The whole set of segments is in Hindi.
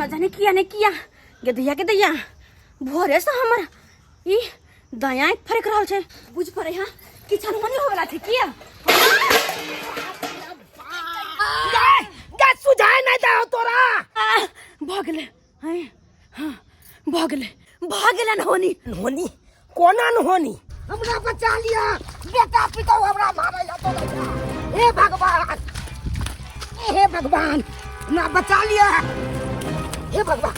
न जाने किया नहीं किया के दैया भोरे से हमर ई दया फरक रहल छै बुझ पड़े हां किछन मनी होवला छै किया गैस सुझाए नहीं दे तोरा भागले हैं हां भागले नहोनी कोना नहोनी हमरा बचा लिया बेटा पिता हमरा मारे ला तो हे भगवान ना बचा लिया हे भगवान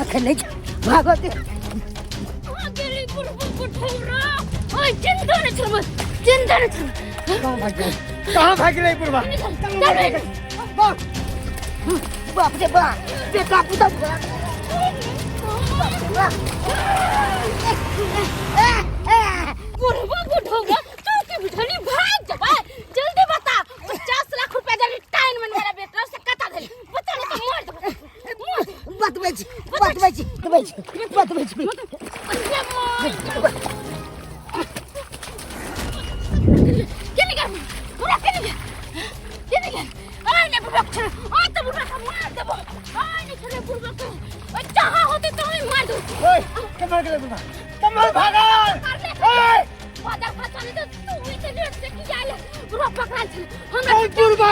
अकेले भागो दे आगे पुरपुर ठौरा ओए चिंता न कहां भाग रही पुरवा बाप रे बाप बेटा पिता पुरपुर ठौरा तू के बिठनी भाग जा जल्दी बता 50 लाख रुपया जल्दी टाइम में मेरा बेटा से कटा दे बता नहीं तो मार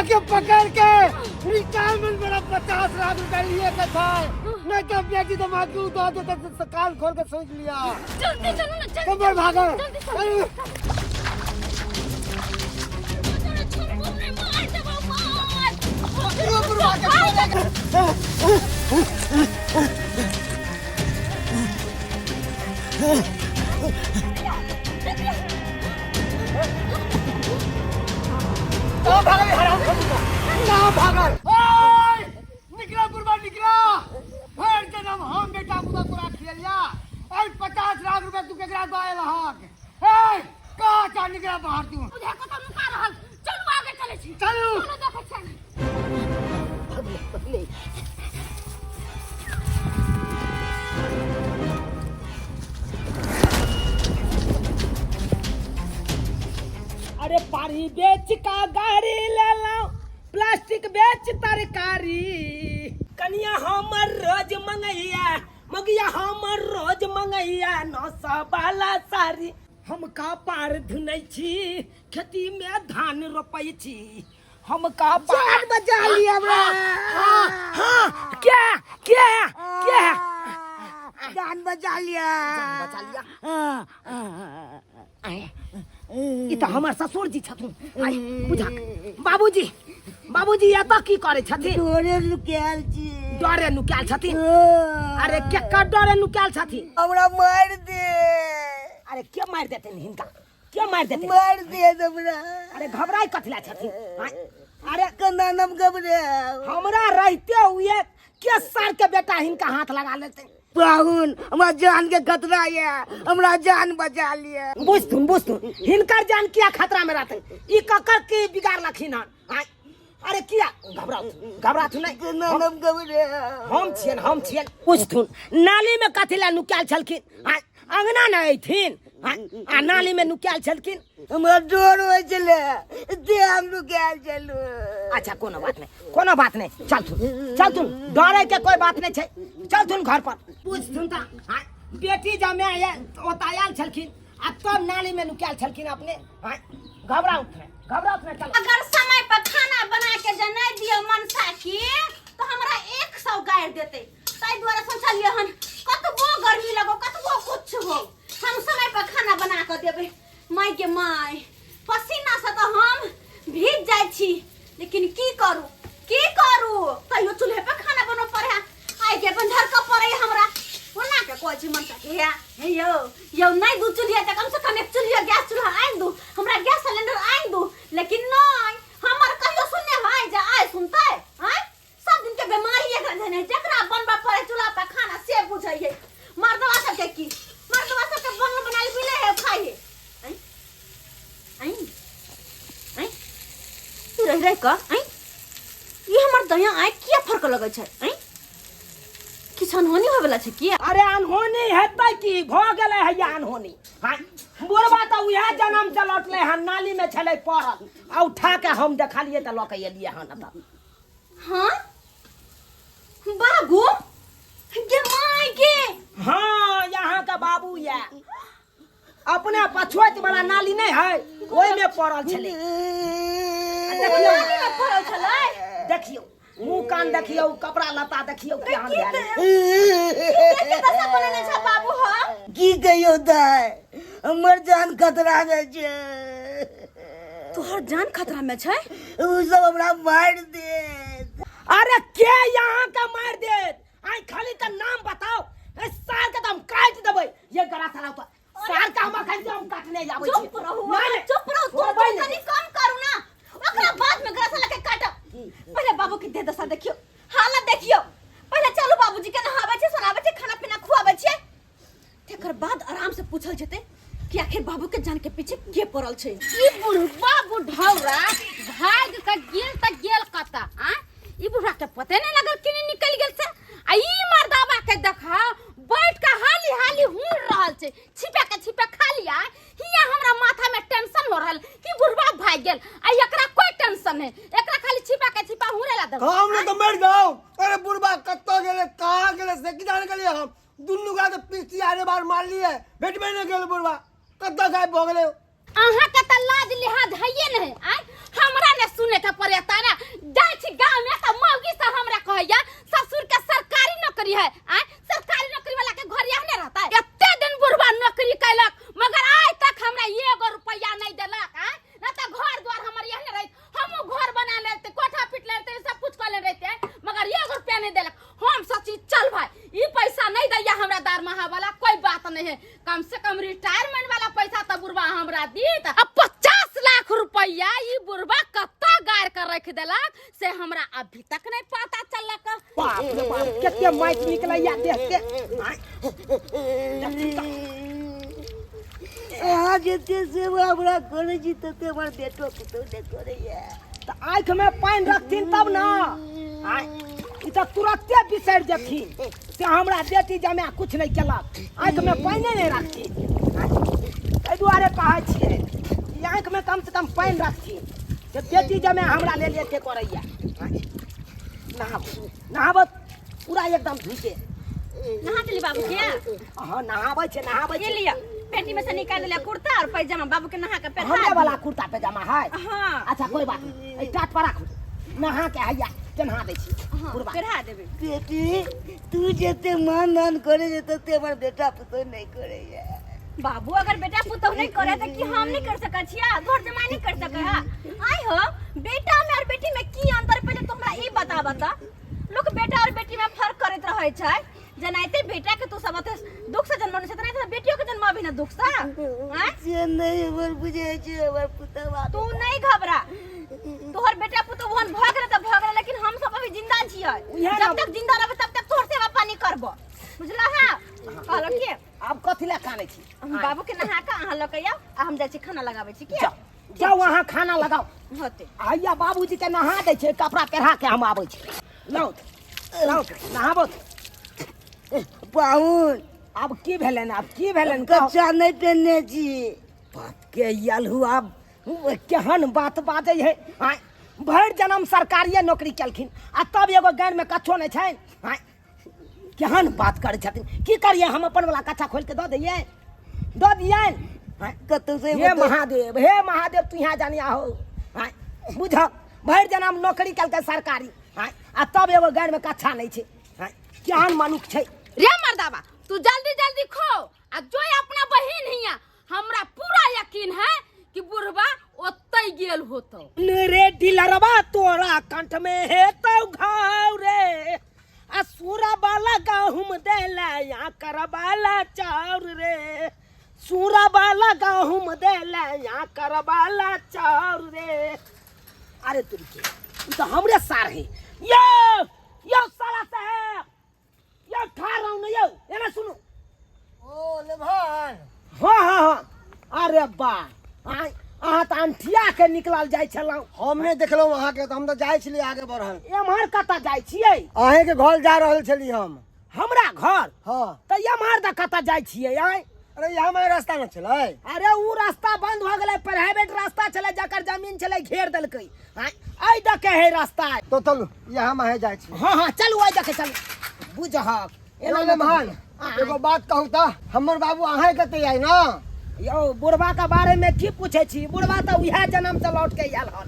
दे पकड़ के रिटायरमेंट मेरा 50 लाख रुपया लिए का था नहीं तो बेटी तो माँ क्यों दो तो कान खोल के सोच लिया जल्दी चलो ना जल्दी कमर भागो निकला बुरबा निकला भैर के नाम हम बेटा पूरा पूरा खेलिया और 50 लाख रुपया तू केकरा दाए लहाक का चा निकला बाहर तू मुझे को तो मुका रहल चल आगे चले छी चलू देखै छै अरे पानी बेच का गाड़ी ले लो प्लास्टिक बेच तरकारी कनिया हमर रोज मंगैया मगिया हमर रोज मंगैया 900 वाला साड़ी हम का पार धुनै छी खेती में धान रोपै छी हम का जान बचा लिया हां क्या जान बचा लिया ई त हमर ससुर जी छथुन आई बुझा बाबूजी एत की करे छथिन डरे नुकाल छथिन अरे केकर डरे नुकाल छथिन हमरा मार दे अरे के मार देथिन हिनका के मार देथिन मार दे हमरा अरे घबराई कथला छथिन अरे कना नम घबरे हमरा रहते हुए के सर के बेटा हिनका हाथ लगा लेते पाहुन हमरा जान के खतरा है हमरा जान बचा लिया बुझथुन हिनकर जान किया खतरा में रहते ई ककर के बिगाड़ लखिन हन अरे किया घबराथु नहीं नम घबरे हम छियन बुझथुन नाली में कथिला नुकाल छलखिन अंगना न अइथिन आ नाली में नुकाल छलखिन हमरा डर होय छले जे हम नुकाल चलू अच्छा कोनो बात नहीं चल तू डरे के कोई बात नहीं छै चल तू घर पर पूछथुन ता बेटी जमे ओतायल छलखिन आ तब नाली में नुकाल छलखिन अपने घबराउत नहीं चल अगर समय पर खाना बना के जे नहीं दियो मनसा की तो हमरा 100 गाड़ देते ताई द्वारा सोचलिए हन कतबो गर्मी लगो कतबो कुछ हो हम समय पर खाना बना के देबे माई के माई पसीना से तो हम भीज जाय छी लेकिन की करू कहियो चूल्हे पे खाना बनो पड़े आई के अपन धर के पड़े हमरा ओना के कोई छी मनसा के हे यो नहीं दू चूल्हा त कम से कम एक चूल्हा गैस चूल्हा आइन दू हमरा गैस सिलेंडर आइन दू लेकिन नहीं हमर कहियो सुनने भाई जा आइ सुनते हैं सब दिन के बीमारी एक रहने जकरा बनबा पड़े चूल्हा पे खाना से बुझाइए मर्दवा सब के की मर्दवा सब के बंग बनाल मिले है खाइए आई तू रह का आई ये हमर दया आई किया फर्क लगे छै आई किछ अनहोनी होय वाला छै की अरे अनहोनी हेतै की भ गेलै है अनहोनी हां बोरबा त उहे जन्म से लौटले हन नाली में छले पड़ल आ उठा के हम देखलिए त लऽ के एलिए हन त हाँ बाबू गे माय गे हाँ यहाँ का बाबू ये अपने पछुआत वाला नाली नहीं है ओहि में पड़ल छले देखियो नाली में पड़ल छलै देखियो मुंह कान देखियो कपड़ा लता देखियो केहन भेल के दशा बनने छ बाबू हो की कहियो दाय हमर जान खतरा में छै तोहर जान खतरा में छै उ सब हमरा मार दे अरे के यहाँ का मार दे आई खाली का नाम बताओ ए सार का हम काट देबै ये गरा साला तो सार का हम खाली हम काटने जाबै छी चुप रहो चुप रहो तू तनी कम करू ना ओकरा बाद में गरा साला के काटब पहले बाबू के दे दशा देखियो हालत देखियो पहले चलो बाबूजी के नहाबै छै सुनाबै छै खाना पीना खुआबै छै तेकर बाद आराम से पूछल जेते कि आखिर बाबू के जान के पीछे के पड़ल छै ई बुढ़वा बुढ़ौरा भाग के गेल त गेल कता आ ई बुढ़वा के पते नहीं लगल कि निकल गेल से आ ई मर्दावा के देखा बैठ के हाली हाली हुड़ रहल छै छिपा खा लिया हिया हमरा माथा में टेंशन हो रहल कि बुढ़वा भाग गेल आ एकरा कोई टेंशन नहीं एकरा खाली छिपा हुरे ला दे हम ने तो मर जाओ अरे बुढ़वा कत्तो गेले कहां गेले से की जाने गेले हम दुन्नु का तो पीछे आरे बार मार लिए बेट में ने गेले बुढ़वा कत्तो गायब हो गेले अहाँ के त लाज लिहाज हइए नहीं आ हमरा ने सुने के पड़ेता ना जाय छी गांव में त मौगी सब हमरा कहैया ससुर के सरकारी नौकरी है आ सरकारी नौकरी वाला के घर यहने रहता है एते दिन बुढ़वा नौकरी कैलक मगर आज तक हमरा 1 रुपया नहीं देलक आ ना त घर द्वार हमर यहने रही हम घर बना लेते कोठा फिट लेते सब कुछ कर ले रहते मगर 1 रुपया नहीं देलक हम सोची चल भाई ई पैसा नहीं दैया हमरा दरमाहा वाला कोई बात नहीं है कम से कम रिटायरमेंट वाला पैसा त बुढ़वा हमरा दीत अब 50 लाख रुपया ई बुढ़वा कत्ता गार कर रख देलक से हमरा अभी तक नहीं पता चलक बाप रे बाप केते माइक निकलैया देख के आ जेते से हमरा करे छी तते हमर बेटो पुतो ने करैया त आंख में पानी रखथिन तब ना आय ई त तुरंते बिसर जथिन से हमरा बेटी जमे कुछ नहीं केलक आंख में पानी नहीं रखथिन एहि दुआरे कहै छियै ई आंख में कम से कम पानी रखथिन से बेटी जमे हमरा ले लेते करैया नहाब पूरा एकदम धुके नहा चली बाबू के हां नहाबै ये लिया पेटी में से निकाल लिया कुर्ता और पैजामा बाबू के नहा के पहना हमरे वाला कुर्ता पैजामा है हां अच्छा कोई बात नहीं ए टाट पर राखू नहा के हैया चन्हा दै छी बुढ़वा पहना देबे बेटी तू जेते मान दान करे जे तते हमर बेटा पुतो नहीं करैया बाबू अगर बेटा पुतौ नहीं करे त कि हम नहीं कर सकै छिया घर जमाई नहीं कर सकै हा आई हो बेटा में और बेटी में की अंतर पहले तो हमरा ई बताबा त लोग बेटा और बेटी में फर्क करत रहै छै जनाइते बेटा के तू सब दुख से जन्म से नहीं बेटियों के जन्म भी ना दुख सा हैं से नहीं हमर बुझे छै हमर पुतवा तू नहीं घबरा तोहर बेटा पुतो वहन भाग रहे त भाग रहे लेकिन हम सब अभी जिंदा छियै जब तक जिंदा रहबे तब तक तोहर सेवा पानी करबो बुझला हा कहलो के अब कथि ला कानै छी हम बाबू के नहा के अहाँ लके आउ आ हम जाय छी खाना लगाबै छी के जाओ वहाँ खाना लगाओ होते आइया बाबूजी के नहा दे छे कपड़ा पहिरा के हम आबै छी लाओ नहाबो पाहुन अब की भेलन कच्चा नहीं पहनने छी बात के यलहु अब केहन बात बाजै है आय भर जन्म सरकारिये नौकरी केलखिन आ तब एगो गाड़ में कच्छो नहीं छै आय केहन बात करै छथिन की करिए हम अपन वाला कच्चा खोल के दऽ दियै कतौ से हे महादेव तू यहाँ जानिया हो आय बुझ भर जन्म नौकरी केलकै सरकारी आय आ तब एगो गाड़ में कच्छा नहीं छै आय केहन मनुख छै रे मर्दावा तू जल्दी जल्दी खो आ जो अपना बहिन हिया हमरा पूरा यकीन है कि बुढ़वा ओतै गेल होतो रे डिलरवा तोरा कंठ में है तो घाव रे असुरा वाला गहुम देला या करबाला चाउर रे सूरा वाला गहुम देला या करबाला चाउर रे अरे तुरके तो हमरे सार है यो साला साहब यो ठार रहू न यो एना सुनो ओ ले भाई हाँ अरे बा अहाँ तऽ अंठिया के निकलल जाइ छलहुँ हम नहीं देखलो वहां के तो हम तो जाय छली आगे बढ़ल एम्हर कतऽ जाइ छियै अहे के घर जा रहल छली हम हमरा घर हां तऽ एम्हर द कतऽ जाइ छियै आय अरे यहाँ में रास्ता न चले। अरे वो रास्ता बंद हो गए, प्राइवेट रास्ता चले, जकर जमीन चले घेर दिलकै। आई देखे है रास्ता। तो चलू यहाँ में जाए छी। हाँ हाँ चलू, आई देखे चलू। बुझहक एना महान एगो बात कहूँ तो हमर बाबू अहाँ कते आई ना। यो बुढ़वा के बारे में की पूछे छी? बुढ़वा तो वह जन्म से लौट के आयल हन,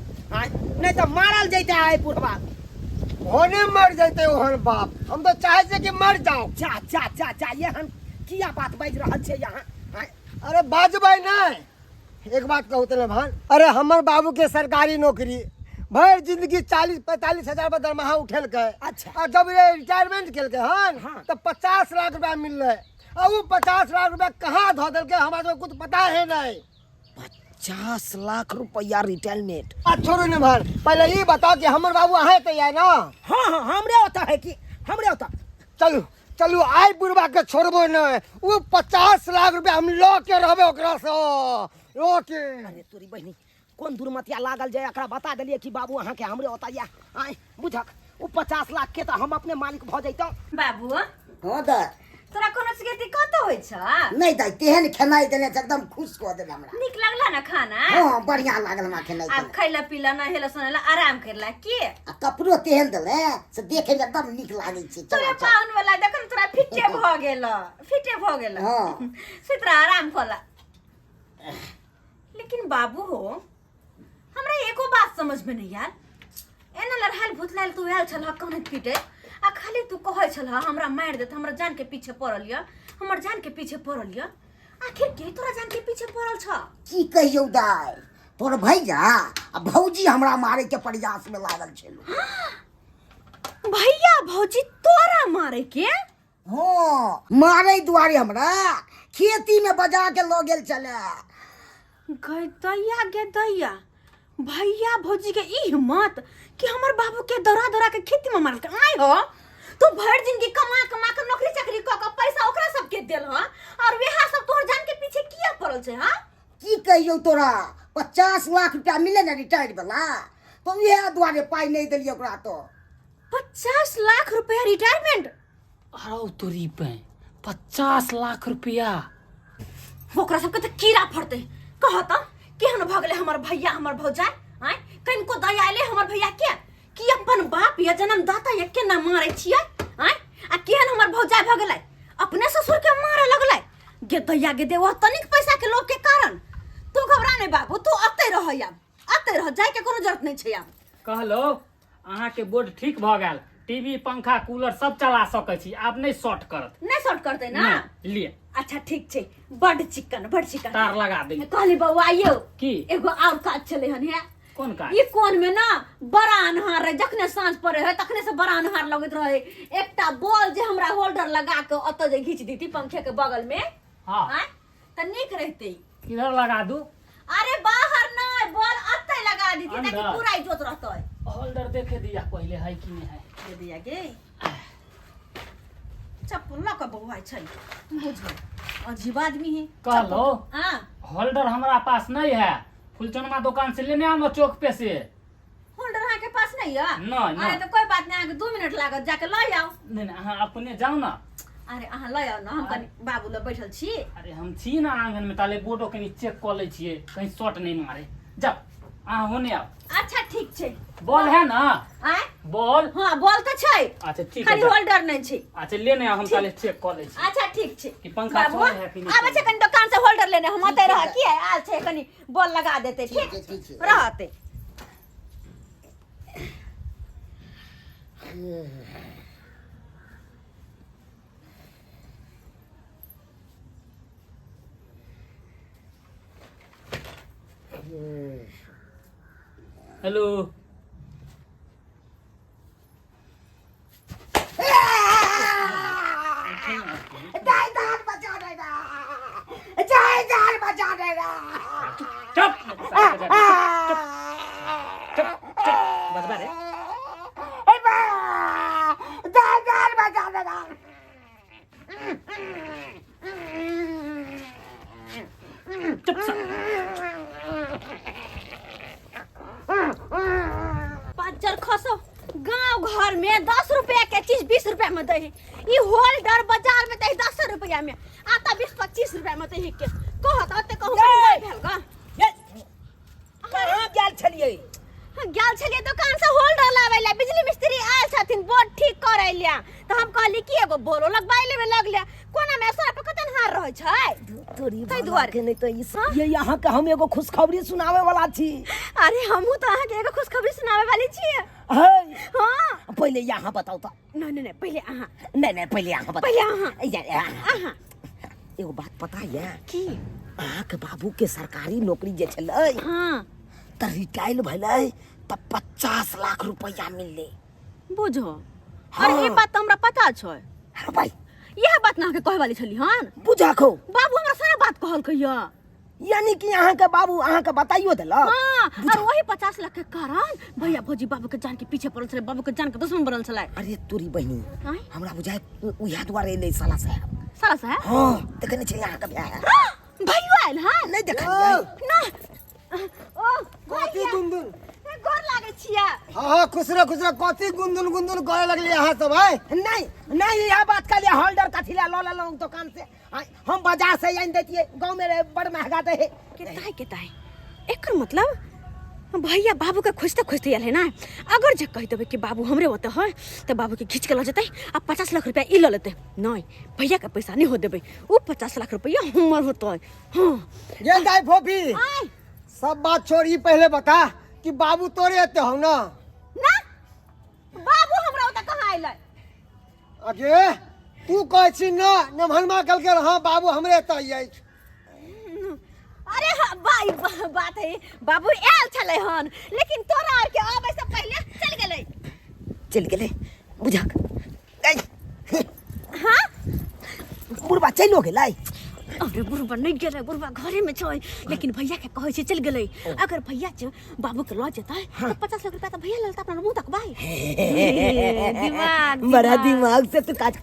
नहीं तो मारल जैते है बुढ़वा। होने मर जाते ओहन बाप, हम तो चाहे छे कि मर जाओ। चा चा चा चा ये हम किया बात बाज रहल छे यहाँ? अरे बाजबै नहीं। एक बात कहूँ तो भान, अरे हमर बाबू के सरकारी नौकरी भर जिंदगी 40-45 हजार रुपया दरमाहा उठेल के। अच्छा। और जब ये रिटायरमेंट केल के हन हाँ। तो 50 लाख रुपया मिल रहे। और वो 50 लाख रुपया कहाँ धो दिल के हमारे कुछ पता है नहीं। 50 लाख रुपया रिटायरमेंट। छोड़ो न भान, पहले ये बताओ कि हमर बाबू अहे तो है ना। हाँ हाँ हमरे होता है कि हमरे होता। चलू चलू आई बुढ़वा के छोड़बो नहीं। वो 50 लाख रुपया हम लो के रहबे ओकरा से लो के। अरे तोरी बहनी कौन दुर्मतिया लागल जाए, एकरा बता दिलिए कि बाबू अहाँ के हमरे होता या। आय बुझक वो 50 लाख के तो हम अपने मालिक भ जैतौ। बाबू हाँ दा तोरा कोनो चीज के दिक्कत होइ छ? नहीं दा तेहन खेनाई देने से एकदम खुश कऽ देले हमरा। निक लागला ना खाना? हाँ बढ़िया लागल हमरा खेनाई अब देले। खैला पीला ना हेला सुनेला आराम करला के? आ कपड़ो तेहन देले से देखे में एकदम निक लागे छै। तोरे चल पाउन वाला देखन तोरा फिटे भ गेल, फिटे भ गेल। हाँ। सितरा आराम कला। लेकिन बाबू हो, हमरा एको बात समझ में नहीं यार। एना लड़हाल भूतलाल तू आयल छल कहने पीटे आ खाली तू कहै छल हमरा मार देत, हमरा जान के पीछे पड़ल या, हमर जान के पीछे पड़ल या। आखिर के तोरा जान के पीछे पड़ल छ? की कहियौ दाय, तोर भैया आ भौजी हमरा मारे के प्रयास में लागल छलो। भैया भौजी तोरा मारे के? हाँ मारे दुआरे हमरा खेती में बजा के लो गेल चले। गै दैया भैया भौजी के ई हिम्मत कि हमर बाबू के दौरा के खेती में मारल के आय हो। तू भर जिंदगी कमा के नौकरी चाकरी क के पैसा ओकरा सब के देल ह और वेहा सब तोहर जान के पीछे किया पड़ल छे? हां की कहियौ तोरा 50 लाख रुपया मिले ना रिटायर वाला, तो यह द्वारे पाई नहीं दिलिए ओकरा। तो 50 लाख रुपया रिटायरमेंट? अरे तोरी पे 50 लाख रुपया ओकरा सब के त कीड़ा फड़ते। कहत केहन भ गेले हमर भैया हमर भौजाई? आय कनको दया आले हमर भैया के कि अपन बाप या जन्मदाता या के ना मारे छियै? आय आ केहन हमर भौजाई भ गेलै अपने ससुर के मारे लगलै। गे दैया गे देव तनिक पैसा के लोभ के कारण। तू घबरा नहीं बाबू, तू अते रह अब, अते रह, जाय के कोनो जरूरत नहीं छै अब। कहलो अहाँ के बोर्ड ठीक भ गेल, टीवी पंखा कूलर सब चला सकै छी, आब नहीं शॉर्ट करत। नहीं शॉर्ट करते ना? लिए अच्छा ठीक छै, बड़ चिकन तार लगा दे। कहली बउआ आइयो की एगो और काज चले हन है। कौन काज? ये कोन में ना बड़ा अन्हार रहे, जखने सांझ पड़े है तखने से बड़ा अन्हार लगत रहे। एकटा बॉल जे हमरा होल्डर लगा के अत जे घीच दीती पंखे के बगल में, हाँ हां त नीक रहते। किधर लगा दू? अरे बाहर ना, बॉल अते लगा दीती ताकि अंदर? पूरा इज्जत रहतै। होल्डर देखे दिया पहले है कि नहीं है। दे दिया गे चप्पल ल के बउआ छै, बुझो अजीब आदमी है। कहलो हां होल्डर हमारा पास नहीं है, फुलचनमा दुकान से लेने आनो चौक पे से। होल्डर अहाँ के पास नहीं है? नहीं, अरे तो कोई बात नहीं, अहाँ के 2 मिनट लागत, जाके ल आओ। नहीं नहीं अहाँ अपने जाओ ना। अरे अहाँ ल आओ ना, हम कनी बाबू ल बैठल छी। अरे हम छी ना आंगन में, ताले बोर्डो कहीं चेक कर ले छिए कहीं शॉर्ट नहीं मारे। जाओ अहाँ होने आओ। अच्छा ठीक छै। बॉल है ना? आय बॉल? हां बॉल त छै, अच्छा ठीक है। खाली जाओ। होल्डर नहीं छै। अच्छा लेने आओ, हम ताले चेक कर ले छी अच्छा ठीक छै। कि पंखा बाबू सही है कि नहीं। आबे छै कनी दुकान से होल्डर लेने, हम अते रह की है आल छै, कनी बॉल लगा देते। ठीक ठीक है, ठीक है। रहते। हेलो जायदाद बचा देगा, जायदाद बचा देगा। चुप बस बारे जायदाद बचा देगा। चुप सा। पाँचर खसो गांव घर में 10 रुपया के चीज 20 रुपया में दे है। ई होल्डर बाजार में दे 10 रुपया में, आता 20-25 रुपया है मत ही के कहत आते कहू ए! भेल ग ये कहाँ गेल छलिए गेल छलिए दुकान से होल्डर लावेला बिजली मिस्त्री आयल छथिन बोर्ड ठीक करैलिया तो हम कहली कि एगो बोलो लगबाई लेवे लगलिया कोना में सर पे कतन हार रहै छै तोरी ताहि दुआरे। के नहीं तो ये यहाँ के हम एगो खुशखबरी सुनावे वाला छी। अरे हमहू तो अहाँ के एगो खुशखबरी सुनावे वाली छियै है हां पहले यहाँ बताओ तो नहीं पहले अहाँ नहीं पहले यहाँ बताओ पहले अहाँ अहाँ एगो बात पता है की अहाँ के बाबू के सरकारी नौकरी जे छलै हां त रिटायर भैलै त 50 लाख रुपया मिलले बुझो हाँ। अरे ई बात तो हमरा पता छै हाँ भाई यह बात ना के कहे वाली छली हन बुझाखो बाबू हमरा सारा बात कहल कहिया यानी कि अहाँ के बाबू अहाँ के बताइयो देलक हाँ और वही 50 लाख के कारण भैया भौजी बाबू के जान के पीछे पड़ल छले बाबू के जान के दुश्मन बनल छले अरे तोरी बहिनी आँय? हमरा बुझाय उहे दुआरे एलै साला साहब सारा साहब हाँ देखने छै अहाँ के बियाह भैया आयल हां नहीं देखलियै ना ओ कथी गुनगुन गोर लागे छिया हाँ खुश रह कथी गुनगुन गुनगुन करे लगली अहाँ सब है नहीं यह बात के लिए होल्डर कथी ला ल लेलहुँ दुकान से हम बाजार से आनि देतिए गांव में बड़ महंगा दे है केताई एकर मतलब भैया बाबू के खोजते आयल है ना अगर जे कह देबे कि बाबू हमरे होते है तो बाबू के खींच के ल जतै आ 50 लाख रुपया ई ल लेते नहीं भैया के पैसा नहीं हो देबे वो 50 लाख रुपया हमर होते हां ये दाई फोफी आय सब बात छोड़ी पहले बता कि बाबू तोरे एते हो ना ना बाबू हमरा होते कहां आइलै अगे तू कहै छी ना नमहनमा कल के हाँ बाबू हमरे एते अछि अरे हाँ, बात है बाबू आयल छले हन लेकिन तोरा आर के आबै से पहले चल गेले बुझाक हां बुढ़बा चलो गेलै अरे बुढ़बा नहीं गेले बुढ़बा घरे में छै लेकिन भैया के कहै छै चल गेलै अगर भैया जे बाबू के ल जेतै तो 50 लाख रुपया तो भैया ललता अपना मुंह तकबाई दिमाग बड़ा दिमाग से तू काज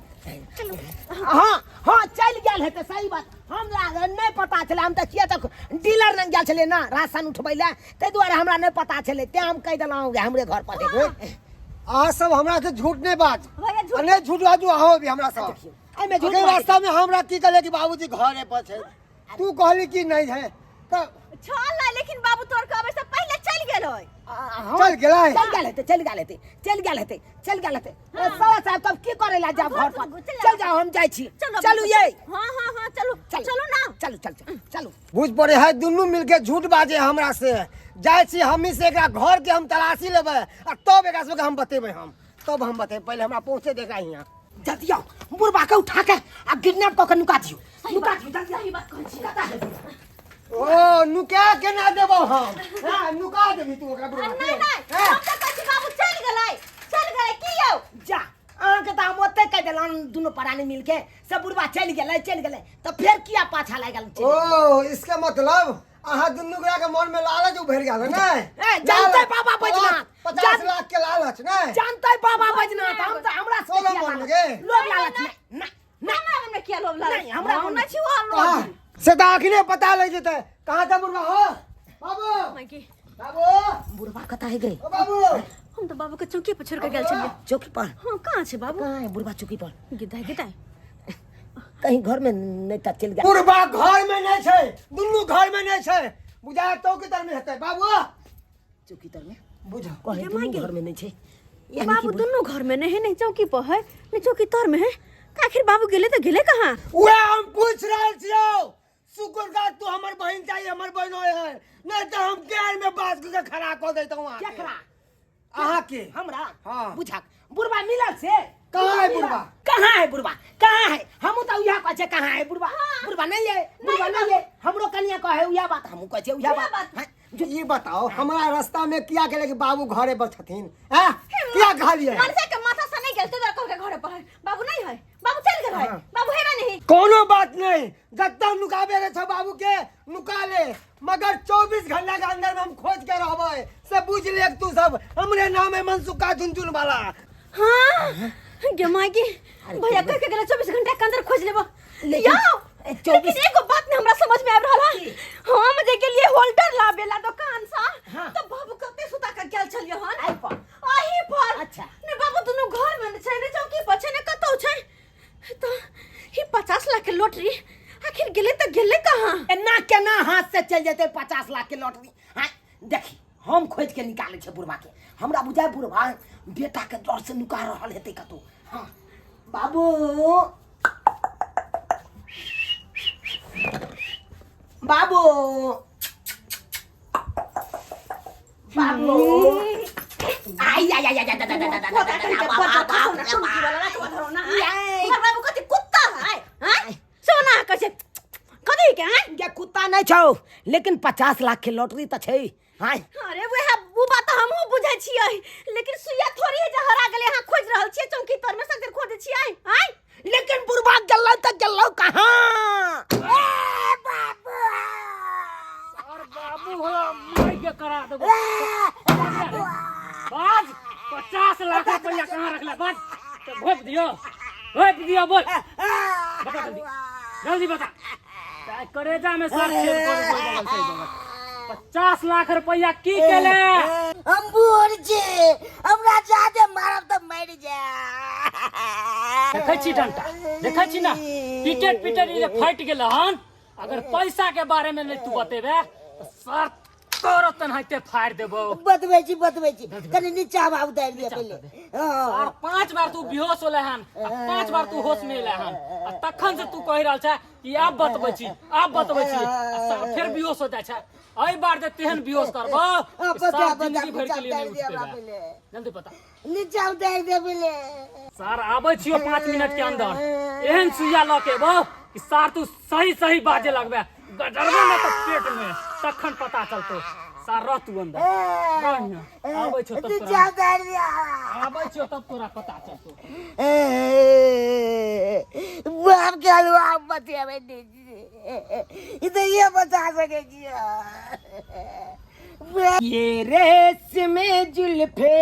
चलो हाँ चल गेल हेतै सही बात हमरा नहीं पता छले हम त किया तक डीलर लग गेल छले ना राशन उठबै ले तै दुआरे हमरा नहीं पता छले ते हम कह देलहुँ हमरे घर पर है अहाँ सब हमरा से झूठ नहीं बात भैया झूठ अने झूठ बाजू अहो भी हमरा सब एमे झूठ अगर रास्ता में हमरा की कहले कि बाबूजी घरे पर छै तू कहली कि नहीं है तो चल ना लेकिन बाबू तोर के आबै से पहले चल गेलै चल गेलै चल गेल हेतै साला साहब तब की करे ला जाब घर पर चल जाओ हम जाइ छी चलू ये हां चलो ना चलू बुझ पड़े है दुनू मिलके झूठ बाजे हमरा से जाय छी हमी से एकरा घर के हम तलाशी लेबै आ तब एकरा सबके हम बतेबै तब हम बतेबै पहले हमरा पहुंचे देगा यहाँ जल्दी आओ बुढ़बा के उठा के आ किडनैप क के नुका दियो जल्दी सही बात कहै छी ओ नुका के ना देबो हम हां नुका देबी तू ओकरा बुढ़वा नहीं हम त कहै छी बाबू चल गेलै की यौ जा अहाँ के त हम ओते कह देलन दुनो परानी मिलके सब बुढ़बा चल गेलै तो फिर किया पाछा लागल ओ इसका मतलब अहाँ दुनू गोरा के मन में लालच उभर गेल है ए जानते बाबा बैजनाथ 50 लाख के लालच नै जानते बाबा बैजनाथ हम त हमरा से सोलह मन गे लोभ लालच नहीं हमरा में किया लोभ लालच नहीं, हमरा हम में ना छी वो लोभ से तो आखिरे पता लग जेतै कहाँ था बुढ़वा हो बाबू मायके बाबू बुढ़बा कता है गई ओ बाबू हम तो बाबू के चौकी पर छोड़ के गेल छलिए चौकी पर हां कहां छै बाबू कहाँ है बुढ़बा चौकी पर गिदाई कहीं घर में नहीं था चल गया बुढ़वा घर में नहीं छै दुनू घर में नहीं छै बुझा तो के तर में हेतै बाबू चौकी तर में बुझा कहे दुनू घर में नहीं छै बाबू दोनों घर में नहीं चौकी पर है नहीं चौकी तर में है आखिर बाबू गेले तो गेले कहां वे हम पूछ रहल छियो शुक्र का तू हमर बहन चाहिए हमर बहन होय है नहीं तो हम केर में बात के खड़ा कर देता हूं केकरा अहाँ के हमरा हाँ। बुझा बुढ़बा मिलल से कहाँ है बुढ़वा कहाँ है बुढ़बा कहाँ है हम तो उया कहे कहाँ है बुढ़बा बुढ़बा नहीं है हमरो कनिया कहे उया बात हम कहे उया बात हैं? जो ये बताओ हमारा रास्ता में किया गेले कि बाबू घरे पर छथिन हैं क्या कहलिए मनसे के माथा से नहीं गेलते तो कह के घर पर है बाबू नहीं है बाबू चल गेल है हाँ। बाबू हेबे नहीं कोनो बात नहीं जब तक नुकाबे रे छ बाबू के नुका ले मगर 24 घंटा के अंदर में हम खोज के रहबै से बुझ ले तू सब हमरे नाम है मनसुका झुनझुन वाला हां गे मायके भैया कह के गेल 24 घंटा के अंदर खोज लेबो लेकिन यो लेकिन एगो बात ने हमरा समझ में आब रहल है हम जे के लिए होल्डर लाबेला दुकान सा तो बाबू कते सुता के गेल छलिए हन आही पर अच्छा ने बाबू दोनों घर में छै ने चौकी पर छै ने कतौ छै तो ही 50 लाख के लॉटरी आखिर गेले तो गेले चल जेते 50 लाख के लॉटरी। हाँ देखी हम खोज के निकाले छे बुढ़वा के। हमरा बुझाए बुढ़वा बेटा के डर से नुका रहल हेते कतो। हाँ बाबू बाबू बाबू आई आई आई बाबू कति कुत्ता है हैं सोना कसे कथी के हैं ये कुत्ता नहीं छौ लेकिन 50 लाख के लॉटरी त छै। हां अरे वह बुबा त हमहु बुझै छियै लेकिन सुइया थोड़ी है जे हरा गेले हां खोज रहल छियै चौकी तर में सगर खोजै छियै हैं लेकिन बुढ़वा गेलौ त गेलौ कहां? बाबू और बाबू हो मार के करा देबो बाज 50 लाख रुपया कहां रखला बाज तो भोग दियो बोल बता जल्दी बता करेजा में सर छेद कर बगल से 50 लाख रुपया की केले हम बूढ़ छे हमरा जादे मारब त मर जा। देखै छी डंटा देखै छी ना पिटेट ये फाइट गेल हन। अगर पैसा के बारे में नहीं तू बतेबे तो सर तोरो तनहाइते फाड़ देबो। बतबै छी कनी नीचा बा उतार दिया पहले। और 5 बार तू बेहोश होले हन 5 बार तू होश में एले हन तखन से तू कहि रहल छ कि अब बतबै छी फिर बेहोश हो जाय छ। एई बार जे तेहन बेहोश करबो सब जिंदगी भर के लिए नहीं उठ पेबे। जल्दी पता नीचा उतार दे पहले। सर आबै छियो 5 मिनट के अंदर एहन सुइया ल के बो कि सर तू सही बाजे लगबे गजरबे में तो पेट में तखन पता चलतो। सर रह तू अंदर आबै छो तब नीचा उतार दिया आबै छो तब तोरा पता चलतो। बाप के हलवा बतिया में इधर ये बता सके जिया ये रेस में जुल्फे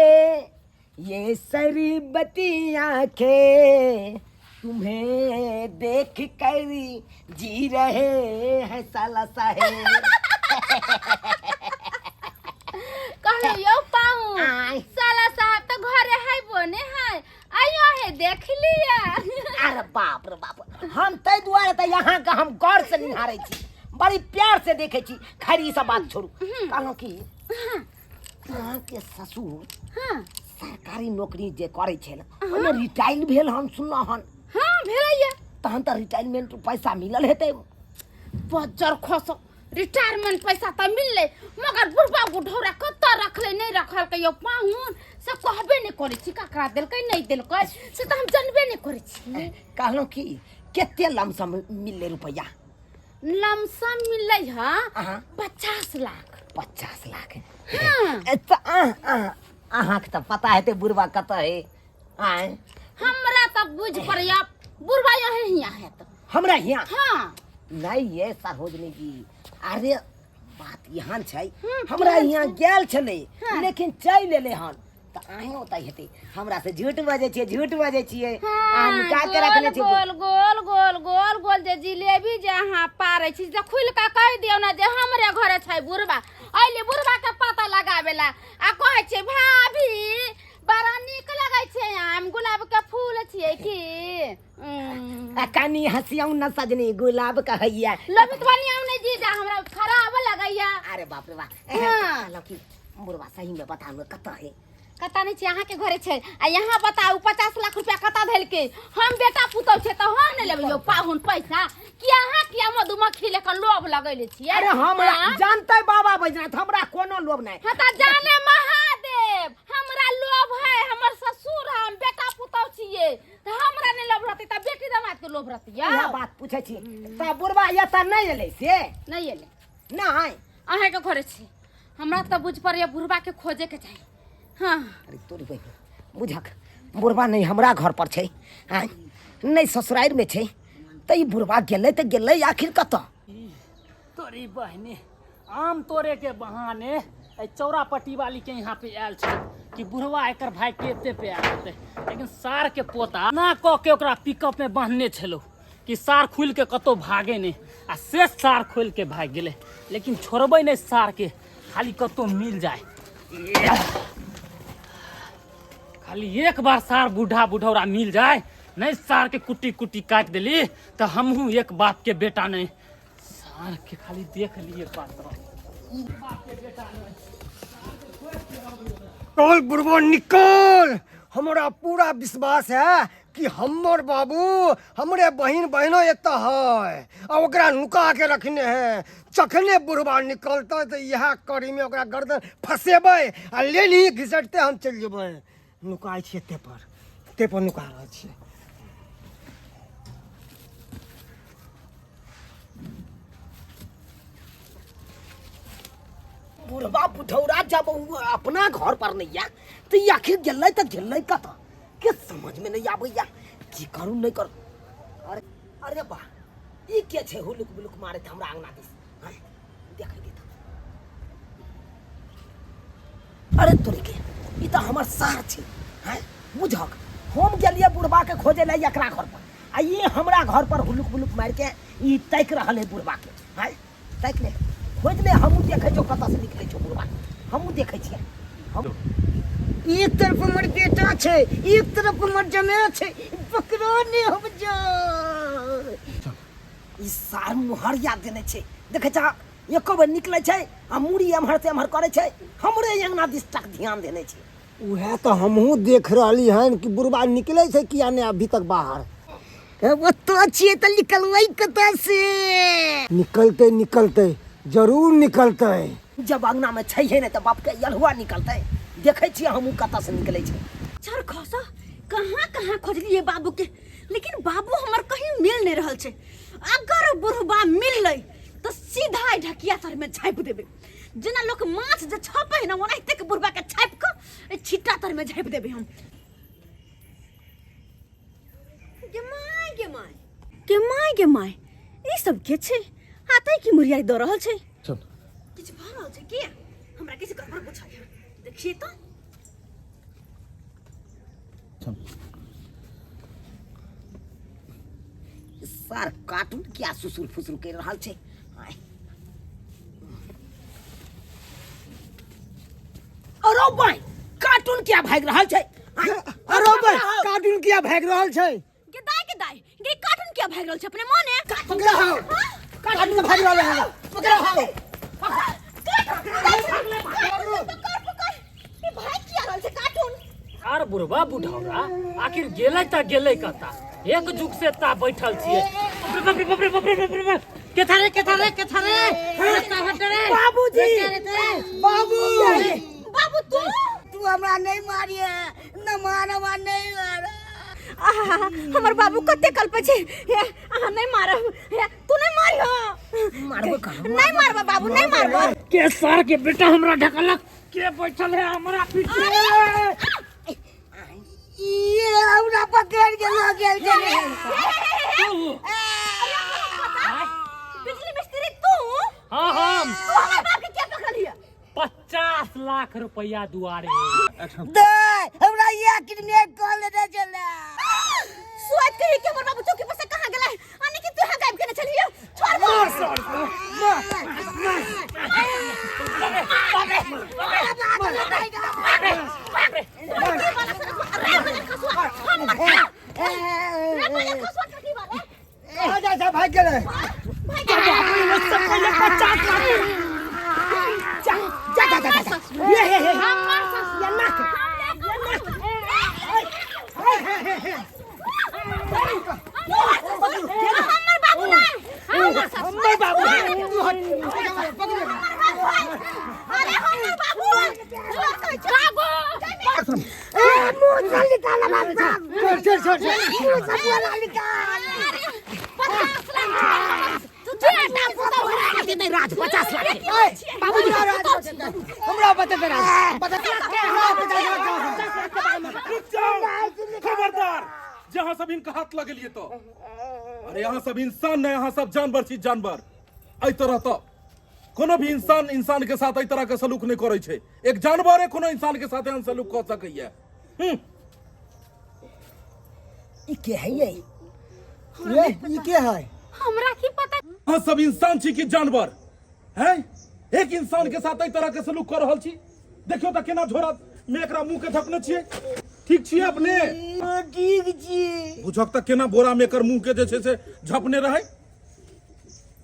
ये शरीबती आंखें तुम्हें देख कर जी रहे हैं साला साहेब। कहले यो पाऊ आय। साला साहब तो घरे है बोने है आयो है देख लिया। अरे बाप रे बाप हम तै दुआरे त यहाँ का हम गौर से निहारे छी बड़ी प्यार से देखे छी। खैर ई सब बात छोड़ू कहलो कि अहाँ के ससुर हां सरकारी नौकरी जे करे छल ओने रिटायर भेल हम सुनलो हन। हां भेलैया तहन त रिटायरमेंट पैसा मिलल हेतै। बजर खस रिटायरमेंट पैसा त मिलले मगर बुढ़बा बुढ़ौरा कत्ता रखले नहीं रखल के यो पाहुन से कहबे नहीं करे छी ककरा देलकै नहीं देलकै से त हम जानबे नहीं करे छी। कहलो कि केते लमसम मिलले रुपया? लमसम मिलै है अहाँ 50 लाख। 50 लाख हाँ। त अहाँ के त पता हेतै बुढ़वा कत है। आय हमरा त बुझ पड़या बुढ़बा यही हिया है त हमरा यहाँ हां नहीं ये सरोजनी जी अरे बात यहाँ छै हमरा यहाँ गेल छले लेकिन चल एले हन त आही ओतै हेतै। हमरा से झूठ बजे छियै आ निकाल के रखले छी। गोल गोल गोल गोल गोल जे जिलेबी जे अहाँ पारै छी जे खुल के कह दियौ ना जे हमरे घरे छै बुढ़बा आइले बुढ़बा के पता लगावेला आ कहै छै भाभी बड़ा नीक लगै छै आम गुलाब के फूल छियै की आ कनी हंसियौ न सजनी गुलाब का हैया लबित वाली आम नहीं जीजा हमरा खराब लगैया। अरे बाप रे बाप हाँ। कहलो कि बुढ़वा सही में बताउ कत है? कता नहीं छै अहाँ के घरे छै आ यहाँ बताऊ 50 लाख रुपया कता धैल के हम बेटा पुतौ छै त हम ने लेबै यो पाहुन पैसा कि अहाँ किया मधुमक्खी लेकर लोभ लगैले छियै? अरे हमरा हाँ? जानते बाबा बैजनाथ हमरा कोनो लोभ नहीं। हाँ त जाने महादेव हमरा लोभ है हमर ससुर हम बेटा पुतौ छियै त हमरा ने लोभ रहतै त बेटी दामाद के लोभ रहतै यह बात पूछे छी त बुढ़वा ये त नहीं एले से नहीं एले नहीं अहाँ के घरे छै हमरा त बुझ पड़िया बुढ़बा के खोजे के चाहिए। हाँ अरे तोरी बहन बुझक बुढ़वा नहीं हमरा घर पर छै नहीं ससुराल में छै त ई बुढ़वा गेलै त गेलै आखिर कत? तोरी बहने आम तोरे के बहाने ए चौरापट्टी वाली के यहाँ पे आयल छै कि बुढ़वा एकर भाई केते पे आयल होते लेकिन सार के पोता ना क के ओकरा पिकअप में बांधने छलो कि सार खुल के कतो भागे नहीं आ से सार खोल के भाग गेले लेकिन छोड़बै नहीं सार के खाली कतो मिल जाए खाली एक बार सार बूढ़ा बुढ़ौरा मिल जाए नहीं सार के कुटी कुटी काट दिली तो हमहू एक बाप के बेटा नहीं सार के खाली देख लिए पात्र निकल बुढ़वा निकल। हमारा पूरा विश्वास है कि हमर बाबू हमरे बहन बहनों एक है और ओकरा नुका के रखने हैं। जखने बुढ़वा निकलते तो यह कड़ी में ओकरा गर्दन फंसेबै आ ले ली घिसटते हम चल जेबै। नुकाय छियै ते पर नुका रहल छियै। बुढ़वा बुढ़ौरा जब वो अपना घर पर नहीं आ तो ये आखिर गेलै तो गेलै कत के समझ में नहीं आबैया की करू नहीं करू। अरे अरे बा ई के छे हुलुक बुलुक मारे हमरा अंगना दिस हां देखै दे। अरे तोरे के ई तो हमर सार छे हैं बुझक। हम गेलिए बुढ़वा के खोजे लै एकरा घर पर आ ये हमरा घर पर हुलुक बुलुक मार के ई तैक रहल है बुढ़वा के हैं तैक ले खोज ले। हमहू देखै छौ कतऽ से निकलै छौ बुढ़वा हमहू देखै छियै। हम एक तरफ हमर बेटा छै एक तरफ हमर जमाई छै पकड़ो ने हम जा ई सार मुहर याद देने छै देखै छ एको बेर निकलै छै आ मुड़ी एम्हर से एम्हर करै छै हमरे अंगना दिस तक ध्यान देने छै। उहे तो हमहू देख रहली हन कि बुढ़वा निकले छै किया ने अभी तक बाहर। वो तो छिए त निकलबै कतऽ से निकलते जरूर निकलते। जब अंगना में छै ने त बाप के यलहुआ निकलतै देखै छियै हमहू कतऽ से निकलै छै। चल खसा कहाँ खोजलिए बाबू के लेकिन बाबू हमर कहीं मिल नहीं रहल छे। अगर बुढ़बा मिललै तो सीधा ढकिया सर में झाँप देबे जेना लोग माछ जे छापे ना ओनाहिते के बुढ़बा के छाप के छिट्टा तर में झाँप देबे हम। गे माय ई सब के छे आते की मुरियाई द रहल छे। चल किछ भ रहल छे के हमरा किछ गड़बड़ बुझाय देखिए तो सार कार्टून क्या सुसुर फुसुर कर रहल छै। अरे भाई कार्टून क्या भाग रहल छै। अरे भाई कार्टून किया भाग रहल छै। के दाई गे कार्टून क्या भाग रहल छे अपने मोने पकड़ा हो कार्टून भाग रहल है पकड़ा हो पकड़ ई भाग किया रहल छे कार्टून। आर बुढ़वा बुढ़ौरा आखिर गेलै त गेलै कता एक जुग से ता बैठल छिए। बाप के थारे बाबूजी बाबू बाबू तू हमरा नहीं मारिए न मारवा नहीं मार। हमर बाबू कते कल्प छे अहाँ नहीं मारब तू नहीं मारियो मारबो का नहीं मारबा बाबू नहीं मारबो के सर के बेटा हमरा ढकलक के बैठल है हमरा पीछे। ये हमरा पकड़ के लो गेल छले। बिजली मिस्त्री तू हां हम तू हमर बाप के क्या पकड़ लिया 50 लाख रुपया दुआरे दे हमरा ये किडनी कॉल दे चला सोच के कि हमर बाबू चौकी पर से कहां गेलै आने कि तू हां गायब केने चलिए छोड़ जा भाग गेलै हमरा बता दे खबरदार जहाँ सब इनका हाथ लगलिए तो अरे यहाँ सब इंसान नहीं यहाँ सब जानवर छी जानवर आई तरह तो कोनो भी इंसान के साथ आई तरह के सलूक नहीं करे छे। एक जानवर है कोनो इंसान के साथ एहन सलूक कर सकैया। ई के है ये ई के है हमरा की पता यहाँ सब इंसान छी कि जानवर हैं। एक इंसान के साथ आई तरह के सलूक कर रहल छी। देखियो त केना झोरा में एकरा मुंह के झपने छिए ठीक छिए अपने ठीक छी बुझक त केना बोरा में एकर मुंह के जे छे से झपने रहे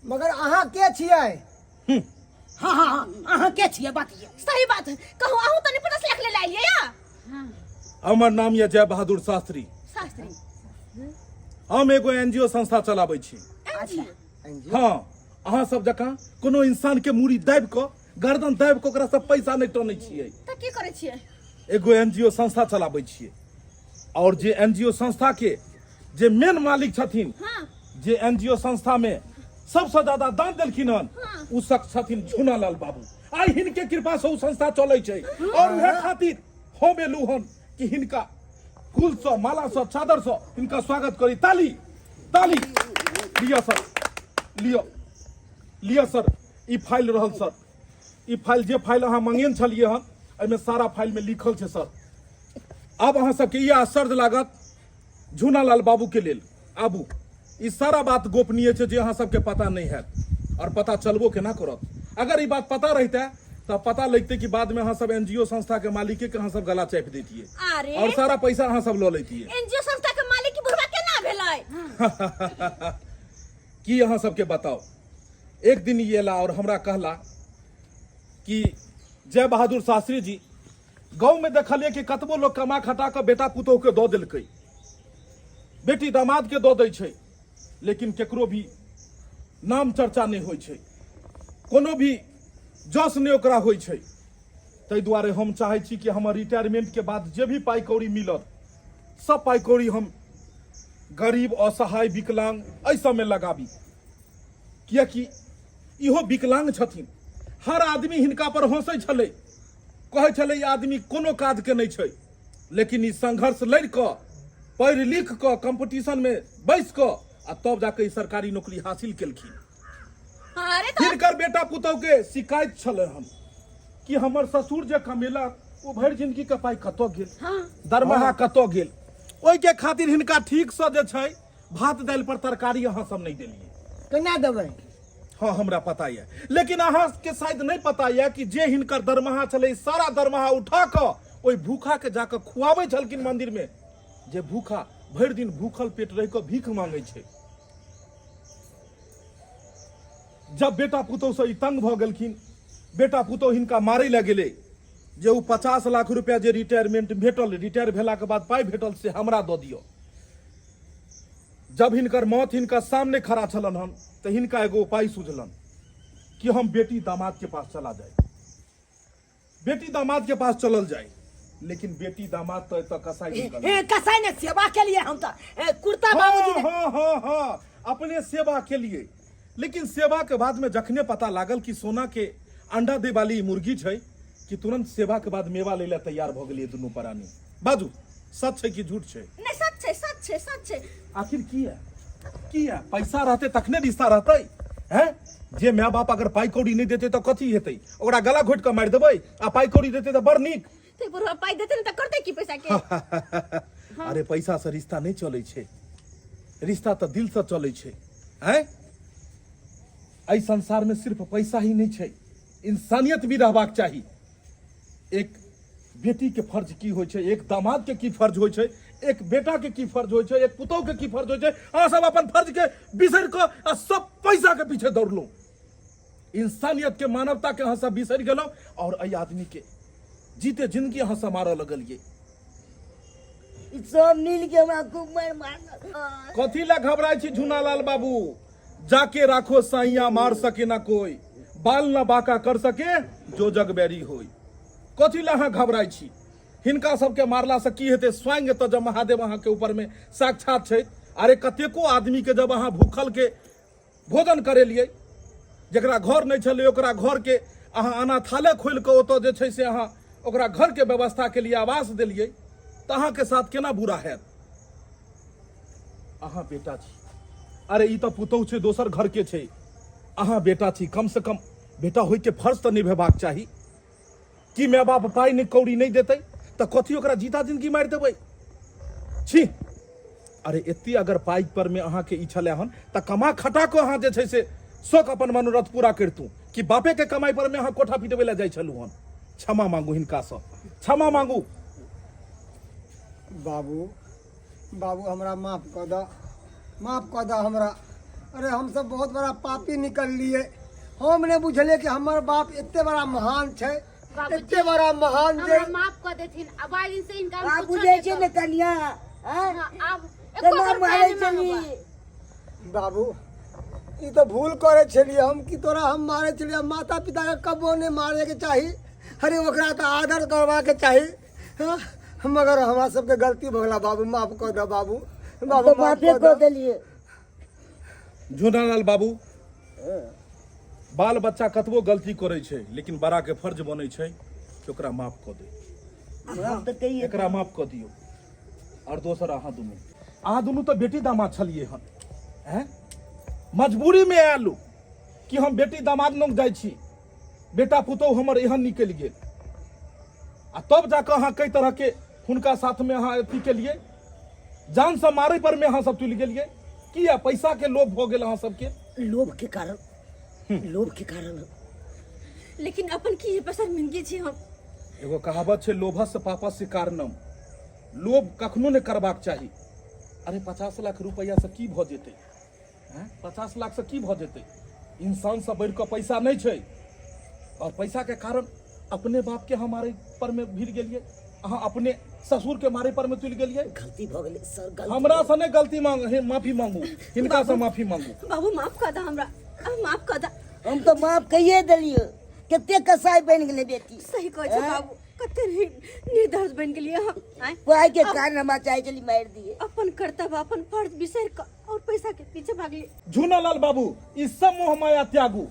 मगर अहाँ के छियै? हाँ हाँ हाँ अहाँ के छियै बातिए? सही बात है, कहूँ आहू तनी पुलिस लेके ले आइए या हमर नाम ये जय बहादुर शास्त्री। शास्त्री हम एगो एनजीओ संस्था चलाबै छी। अच्छा हाँ, अहाँ सब जकाँ कोनो इंसान के मूड़ी दाबि कऽ गर्दन दाबि कऽ ओकरा सब पैसा नहीं टनै छियै। तो की करे छियै? एगो एनजीओ संस्था चलाबै छियै और जे एनजीओ संस्था के जे मेन मालिक छथिन, हाँ जे एनजीओ संस्था में सबसे ज्यादा दान देलखिन हन, उ शख्स छथिन झूनालाल बाबू। आई हिनके कृपा से उ संस्था चलै छै और उहे खातिर हम एलू हन कि हिनका फूल से, माला से, चादर से हिनका स्वागत करी। ताली ताली। लियो सर, लियो लियो सर, ई फाइल रहल सर। ई फाइल जे फाइल अहाँ मंगेन छलिए हन, एहिमे सारा फाइल में लिखल छै सर। अब अहाँ सबके ई आश्चर्य लागत झूनालाल बाबू के लेल। आबू, ई सारा बात गोपनीय छै जे अहाँ सबके पता नहीं है और पता चलबो केना करत। अगर ई बात पता रहते तब पता लगते कि बाद में अहाँ सब एनजीओ संस्था के मालिक के अहाँ सब गला चापि देतिए अरे और सारा पैसा अहाँ सब लऽ लेतिए। एनजीओ संस्था के मालिक की बुढ़वा केना भेलै? की अहाँ सबके बताओ। एक दिन ये ला और हमरा कहला कि जय बहादुर शास्त्री जी, गाँव में देखलिए कि कतबो लोग कमा खटा के बेटा पुतोह के दऽ देलकै, बेटी दामाद के दऽ दै छै, लेकिन केकरो भी नाम चर्चा नहीं होइ छै, कोनो भी जस नहीं ओकरा होइ छै। ताहि दुआरे हम चाहै छी कि हमर रिटायरमेंट के बाद जे भी पाई कौड़ी मिलत, सब पाई कौड़ी हम गरीब, असहाय, विकलांग एहि सबमे लगाबी। किएकि इहो विकलांग छथिन। हर आदमी हिनका पर हंसै छलै, कहै छलै ई आदमी कोनो काज के नहीं छै, लेकिन ई संघर्ष लड़ि कऽ, पढ़ि लिख कऽ, कंपटीशन में बैस कऽ आ तब जाके ई सरकारी नौकरी हासिल केलखिन। अरे तो हिनकर बेटा पुतौह के शिकायत छलै हन कि हमर ससुर जे कमेला ओ भरि जिंदगी के पाई कतऽ गेल, दरमाहा कतऽ गेल। ओहि के खातिर हिनका ठीक से जे छै भात दालि पर तरकारी अहाँ सब नहीं देलिए। केना देबै? हाँ, हमरा पता है, लेकिन अहाँ के शायद नहीं पता है कि जे हिनकर दरमाहा छलै, सारा दरमाहा उठा कऽ ओहि भूखा के जाके खुआबै छलखिन मंदिर में, जे भूखा भरि दिन भूखल पेट रहि कऽ भीख मांगै छै। जब बेटा पुतौह से ई तंग भऽ गेलखिन, बेटा पुतौह हिनका मारै लए गेलै, जे उ 50 लाख रुपया जे रिटायरमेंट भेटल, रिटायर भेला के बाद पाई भेटल से हमरा दऽ दियौ। जब हिनकर मौत हिनका सामने खड़ा छलन हन, तो हिनका एगो उपाय सुझलन कि हम बेटी दामाद के पास चला जाए, बेटी दामाद के पास चलल जाए। लेकिन बेटी दामाद तो एतऽ कसाई निकल। कसाई ने सेवा के लिए हम तो कुर्ता बाबूजी ने हाँ, अपने सेवा के लिए। लेकिन सेवा के बाद में जखने पता लागल कि सोना के अंडा दे वाली मुर्गी छै, कि तुरंत सेवा के बाद मेवा ले तैयार भ गेलिए दुनू प्राणी। बाजू, सच छै कि झूठ छै? नहीं सच छै, सच छै, सच छै। आखिर की है? पैसा रहते तखने रिश्ता रहते हैं। जे माय बाप अगर पाई कौड़ी नहीं देते तो कथी हेतै? ओकरा गला घोट के मारि देबै आ पाई कौड़ी देते तो बड़ नीक। तो बुढ़वा पाई देते न त करते की पैसा के? अरे पैसा से रिश्ता नहीं चलै छै, रिश्ता तो दिल से चलै छै। हैं, एहि संसार में सिर्फ पैसा ही नहीं छै, इंसानियत भी रहबाक चाही। एक बेटी के फर्ज की होइ छै, एक दामाद के की फर्ज होइ छै, एक बेटा के की फर्ज होइ छै, एक पुतौह के की फर्ज होइ छै। अहाँ सब अपन फर्ज के बिसरि कऽ आ सब पैसा के पीछे दौड़लहुँ। इंसानियत के, मानवता के अहाँ सब बिसरि गेलहुँ और एहि आदमी के जीते जिंदगी अहाँ सब मारऽ लगलियै। सब मिल के हमरा खूब मार कथी ला घबराई छी झूनालाल बाबू? जाके राखो साइया, मार सके ना कोई, बाल ना बाका कर सके जो जग बैरी होई। कथी ला अहाँ घबराई छी? हिनका सबके मारला से की हेतै? स्वयं तो जब महादेव अहाँ के ऊपर में साक्षात छै। अरे कतेको आदमी के जब अहाँ भूखल के भोजन करेलियै, जकरा घर नहीं छलै ओकरा घर के अहाँ अनाथालय खोलि कऽ ओतऽ जे छै से अहाँ ओकरा घर के व्यवस्था के लिए आवास देलियै, तऽ अहाँ के साथ केना बुरा हैत? अहाँ बेटा छी, अरे ई तो पुतौह छै, दोसर घर के छै। अहाँ बेटा छी, कम से कम बेटा होय के फर्ज तो निभेबाक चाही। कि माय बाप पाई नहीं कौड़ी नहीं देते तो कथी ओकरा जीता जिंदगी मारि देबै? छी, अरे एत्ती अगर पाई पर में अहाँ के ई छलै हन तऽ कमा खटा कऽ अहाँ जे छै से शौक अपन मनोरथ पूरा करितू, कि बापे के कमाई पर में अहाँ कोठा पिटबै लए जाइ छलू हन। क्षमा मांगू हिनका से, क्षमा मांगू। बाबू, बाबू हमरा माफ कऽ दऽ, माफ कऽ दऽ हमरा। अरे हम सब बहुत बड़ा पापी निकल लिए। हम ने बुझले कि हमार बाप इतने बड़ा महान छे, इतने बड़ा महान जे। हमरा माफ कर देथिन। अब आज से इनका हम आप कुछो बुझे नहीं छे ने कन्या हां अब केना मारे चली। बाबू ई तो भूल करे छलिए हम कि तोरा हम मारे छलिए। माता पिता के कबो ने मारे के चाही। अरे ओकरा तो आदर करवा के चाही। हाँ? मगर हमरा सबके गलती भगला बाबू, माफ कर दे बाबू। बाबू तो माफी कर देलिए। झूनालाल बाबू, बाल बच्चा कतबो गलती करे छै लेकिन बड़ा के फर्ज बने छै कि ओकरा माफ कर दे। हम तो कहिए एकरा माफ कर दियो। और दोसर अहाँ दुनू तो बेटी दामाद छलिए हन, हैं? मजबूरी में आयलू कि हम बेटी दामाद लग जाइ छी, बेटा पुतौह हमर एहन निकल गेल, आ तब जाकर अहाँ कई तरह के हुनका साथ में अहाँ अथी के लिए जान से मारे पर में अहाँ सब तुल गेलिए। किया? पैसा के लोभ भ गेल अहाँ सबके। लोभ के कारण, लोभ के कारण। लेकिन अपन की पसंदगी छी हम। एगो कहावत छै, लोभस्य पापस्य कारणम। लोभ कखनो नहीं करबाक चाही। अरे 50 लाख रुपया से की भ जेतै? 50 लाख से की भ जेतै? इंसान से बढ़ के पैसा नहीं छै, और पैसा के कारण अपने बाप के हमारे पर में भिड़ गेलिए। अहाँ अपने ससुर के मारे पर में तुल गेलिए। गलती भ गेलै सर, गलती। हमरा से नहीं गलती माफी मांगू, हिनका से माफी मांगू। बाबू माफ कर दा हमरा, माफ कर दा। हम तो माफ कहिए देलिए। कते कसाई बन गेलै बेटी। सही कह छ बाबू, कते निर्दोष बन गेलिए हम। कोई के कारण हम चाहे चली मार दिए। अपन कर्तव्य, अपन फर्ज बिसर क और पैसा के पीछे भागली। झूनालाल बाबू, ई सब मोह माया त्यागू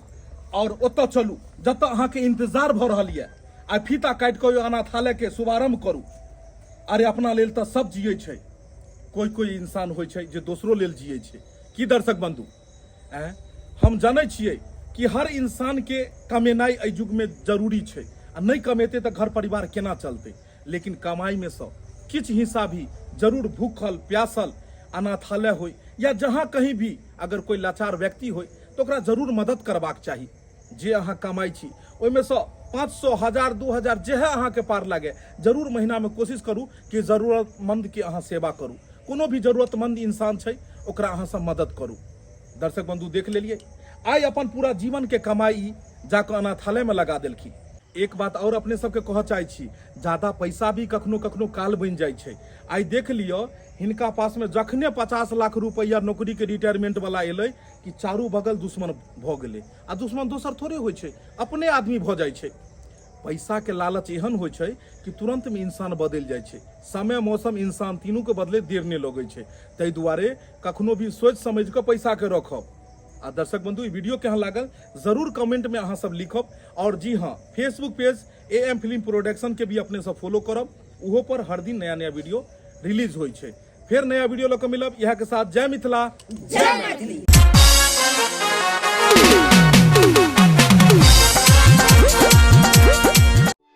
और ओतऽ चलू जतऽ अहाँ के इंतजार भ रहल ये। आ फीता काटि कऽ अनाथालय के शुभारंभ करू। अरे अपना लेल तऽ सब जियै छै, कोई कोई इंसान होइ छै जे दोसरो लेल जियै छै। की दर्शक बंधु, हम जानै छियै कि हर इंसान के कमेनाइ एहि युग में जरूरी छै। आ नहीं कमेतै तऽ घर परिवार केना चलतै। लेकिन कमाई में सँ किछु हिस्सा भी जरूर भूखल प्यासल अनाथालय होय या जहाँ कहीं भी अगर कोई लाचार व्यक्ति होय तो ओकरा जरूर मदद करबाक चाही। जे अहाँ कमाई छी ओहिमे सँ 500, 1000, 2000 जेहे अहाँ के पार लागे, जरूर महीना में कोशिश करू कि जरूरतमंद के अहाँ सेवा करू। कोनो भी जरूरतमंद इंसान छै ओकरा अहाँ सब मदद करू। दर्शक बंधु देख लेलिए, आइ अपन पूरा जीवन के कमाई जाकर अनाथालय में लगा देलखिन। एक बात और अपने सबके कह चाहै छी, ज्यादा पैसा भी कखनो कखनो काल बन जाइ छै। आइ देख लियो, हिनका पास में जखने 50 लाख रुपया नौकरी के रिटायरमेंट वाला एलै कि चारू बगल दुश्मन भ गेलै। आ दुश्मन दोसर थोड़े होइ छै, अपने आदमी भ जाइ छै। पैसा के लालच एहन होइ छै कि तुरंत में इंसान बदल जाइ छै। समय मौसम इंसान तीनों के बदले देर नहीं लगै छै। ताहि दुआरे कखनो भी सोच समझ के पैसा के रखब। आ दर्शक बंधु, ई वीडियो केहन लागल जरूर कमेंट में अहाँ सब लिखब। और जी हाँ, Facebook page AM film production के भी अपने सब फॉलो करब। उहो पर हर दिन नया नया वीडियो रिलीज होइ छै। फिर नया वीडियो लऽ के मिलब। इएह के साथ जय मिथिला, जय मैथिली।